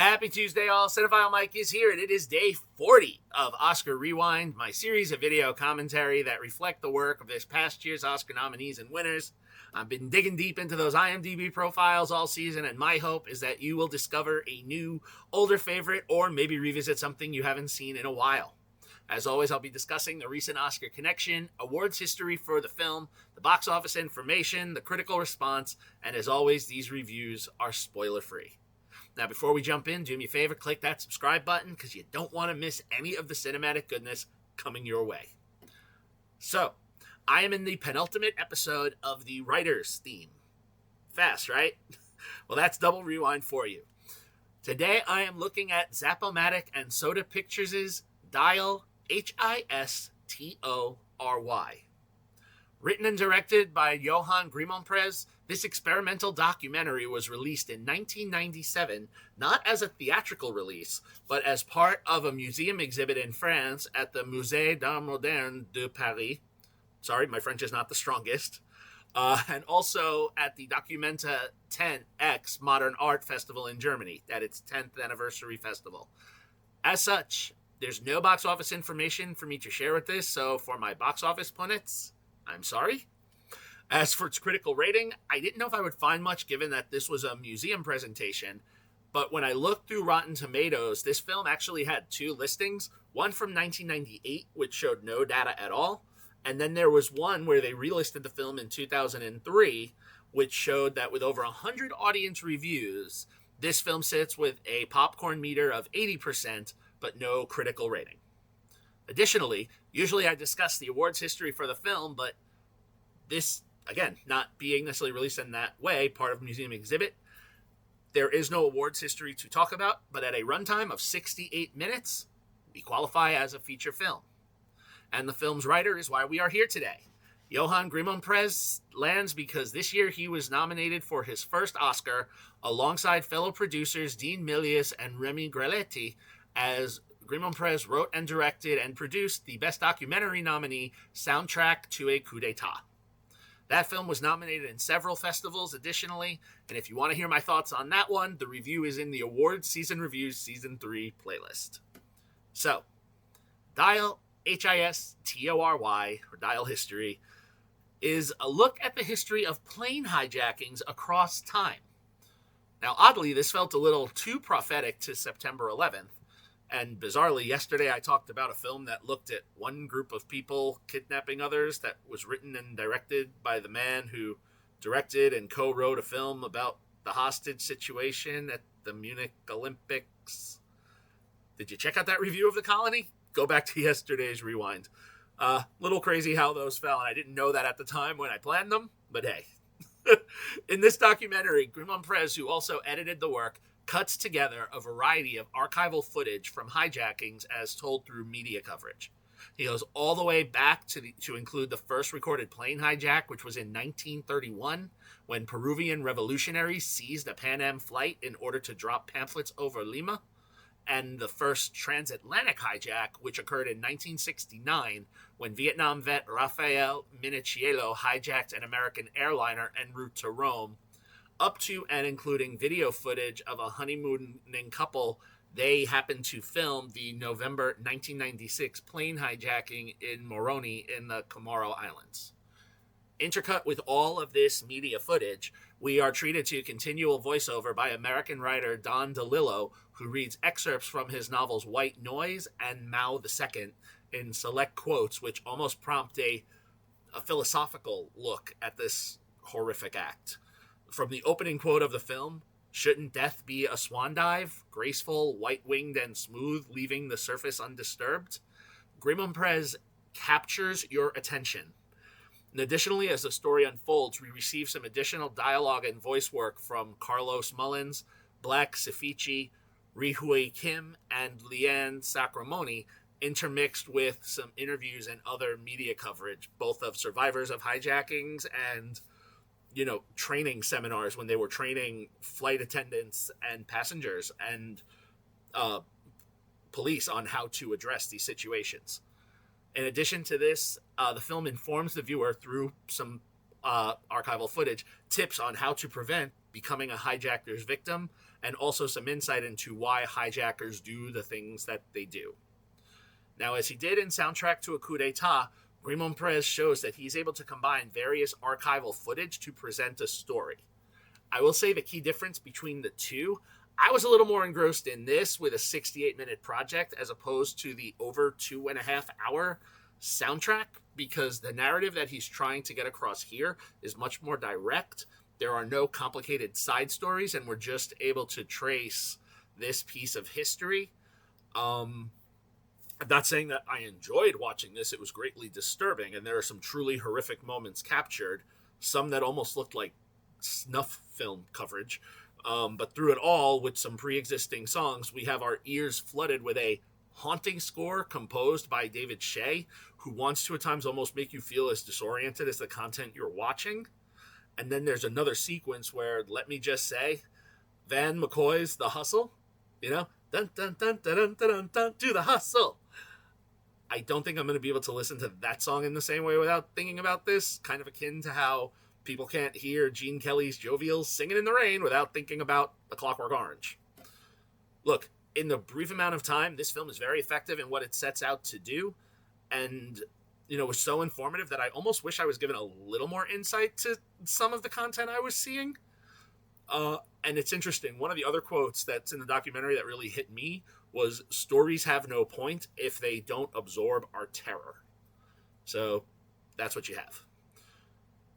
Happy Tuesday, all. Cinephile Mike is here, and it is day 40 of Oscar Rewind, my series of video commentary that reflect the work of this past year's Oscar nominees and winners. I've been digging deep into those IMDb profiles all season, and my hope is that you will discover a new, older favorite, or maybe revisit something you haven't seen in a while. As always, I'll be discussing the recent Oscar connection, awards history for the film, the box office information, the critical response, and as always, these reviews are spoiler-free. Now, before we jump in, do me a favor, click that subscribe button because you don't want to miss any of the cinematic goodness coming your way. So, I am in the penultimate episode of the writer's theme. Fast, right? Well, that's double rewind for you. Today, I am looking at Zapomatic and Soda Pictures' Dial, History. Written and directed by Johan Grimonprez, this experimental documentary was released in 1997, not as a theatrical release, but as part of a museum exhibit in France at the Musée d'Art Moderne de Paris. Sorry, my French is not the strongest. And also at the Documenta 10X Modern Art Festival in Germany, at its 10th anniversary festival. As such, there's no box office information for me to share with this, so for my box office pundits, I'm sorry. As for its critical rating, I didn't know if I would find much given that this was a museum presentation, but when I looked through Rotten Tomatoes, this film actually had two listings, one from 1998, which showed no data at all, and then there was one where they relisted the film in 2003, which showed that with over 100 audience reviews, this film sits with a popcorn meter of 80%, but no critical rating. Additionally, usually I discuss the awards history for the film, but this, again, not being necessarily released in that way, part of a museum exhibit, there is no awards history to talk about, but at a runtime of 68 minutes, we qualify as a feature film. And the film's writer is why we are here today. Johan Grimonprez lands because this year he was nominated for his first Oscar alongside fellow producers Dean Milius and Remy Greletti, as Grimonprez wrote and directed and produced the Best Documentary nominee, Soundtrack to a Coup d'Etat. That film was nominated in several festivals additionally, and if you want to hear my thoughts on that one, the review is in the Awards Season Reviews Season 3 playlist. So, Dial, History, or Dial History, is a look at the history of plane hijackings across time. Now, oddly, this felt a little too prophetic to September 11th. And bizarrely, yesterday I talked about a film that looked at one group of people kidnapping others that was written and directed by the man who directed and co-wrote a film about the hostage situation at the Munich Olympics. Did you check out that review of The Colony? Go back to yesterday's rewind. Little crazy how those fell, and I didn't know that at the time when I planned them, but hey. In this documentary, Grimonprez, who also edited the work, cuts together a variety of archival footage from hijackings as told through media coverage. He goes all the way back to include the first recorded plane hijack, which was in 1931, when Peruvian revolutionaries seized a Pan Am flight in order to drop pamphlets over Lima, and the first transatlantic hijack, which occurred in 1969, when Vietnam vet Rafael Minichiello hijacked an American airliner en route to Rome, up to and including video footage of a honeymooning couple they happened to film the November 1996 plane hijacking in Moroni in the Comoro Islands. Intercut with all of this media footage, we are treated to continual voiceover by American writer Don DeLillo, who reads excerpts from his novels White Noise and Mao II in select quotes, which almost prompt a philosophical look at this horrific act. From the opening quote of the film, "Shouldn't death be a swan dive, graceful, white-winged, and smooth, leaving the surface undisturbed?" Grimonprez captures your attention. And additionally, as the story unfolds, we receive some additional dialogue and voice work from Carlos Mullins, Black Sifichi, Rihui Kim, and Leanne Sacramone, intermixed with some interviews and other media coverage, both of survivors of hijackings and training seminars when they were training flight attendants and passengers and police on how to address these situations. In addition to this, the film informs the viewer through some archival footage, tips on how to prevent becoming a hijacker's victim, and also some insight into why hijackers do the things that they do. Now, as he did in Soundtrack to a Coup d'etat, Grimonprez shows that he's able to combine various archival footage to present a story. I will say the key difference between the two, I was a little more engrossed in this with a 68-minute project as opposed to the over 2.5-hour soundtrack, because the narrative that he's trying to get across here is much more direct. There are no complicated side stories, and we're just able to trace this piece of history. I'm not saying that I enjoyed watching this. It was greatly disturbing, and there are some truly horrific moments captured, some that almost looked like snuff film coverage. But through it all, with some pre-existing songs, we have our ears flooded with a haunting score composed by David Shea, who wants to at times almost make you feel as disoriented as the content you're watching. And then there's another sequence where, let me just say, Van McCoy's The Hustle, dun dun dun dun dun dun dun, do the hustle. I don't think I'm going to be able to listen to that song in the same way without thinking about this, kind of akin to how people can't hear Gene Kelly's Jovial Singing in the Rain without thinking about A Clockwork Orange. Look, in the brief amount of time, this film is very effective in what it sets out to do, and was so informative that I almost wish I was given a little more insight to some of the content I was seeing. And it's interesting. One of the other quotes that's in the documentary that really hit me was, "Stories have no point if they don't absorb our terror." So that's what you have.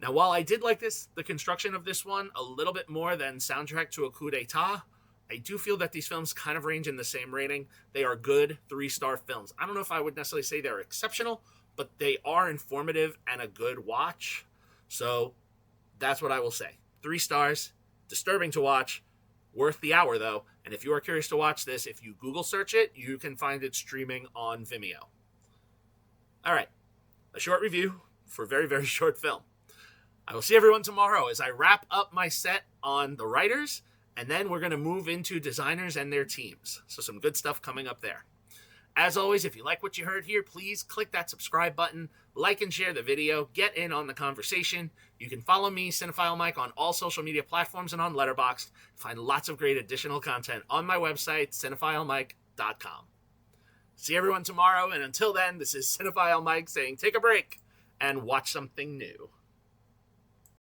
Now, while I did like the construction of this one a little bit more than Soundtrack to a Coup d'etat, I do feel that these films kind of range in the same rating. They are good 3-star films. I don't know if I would necessarily say they're exceptional, but they are informative and a good watch. So that's what I will say. 3 stars, disturbing to watch, worth the hour though. And if you are curious to watch this, if you Google search it, you can find it streaming on Vimeo. All right, a short review for a very, very short film. I will see everyone tomorrow as I wrap up my set on the writers, and then we're going to move into designers and their teams. So some good stuff coming up there. As always, if you like what you heard here, please click that subscribe button, like and share the video, get in on the conversation. You can follow me, Cinephile Mike, on all social media platforms and on Letterboxd. Find lots of great additional content on my website, cinephilemike.com. See everyone tomorrow, and until then, this is Cinephile Mike saying take a break and watch something new.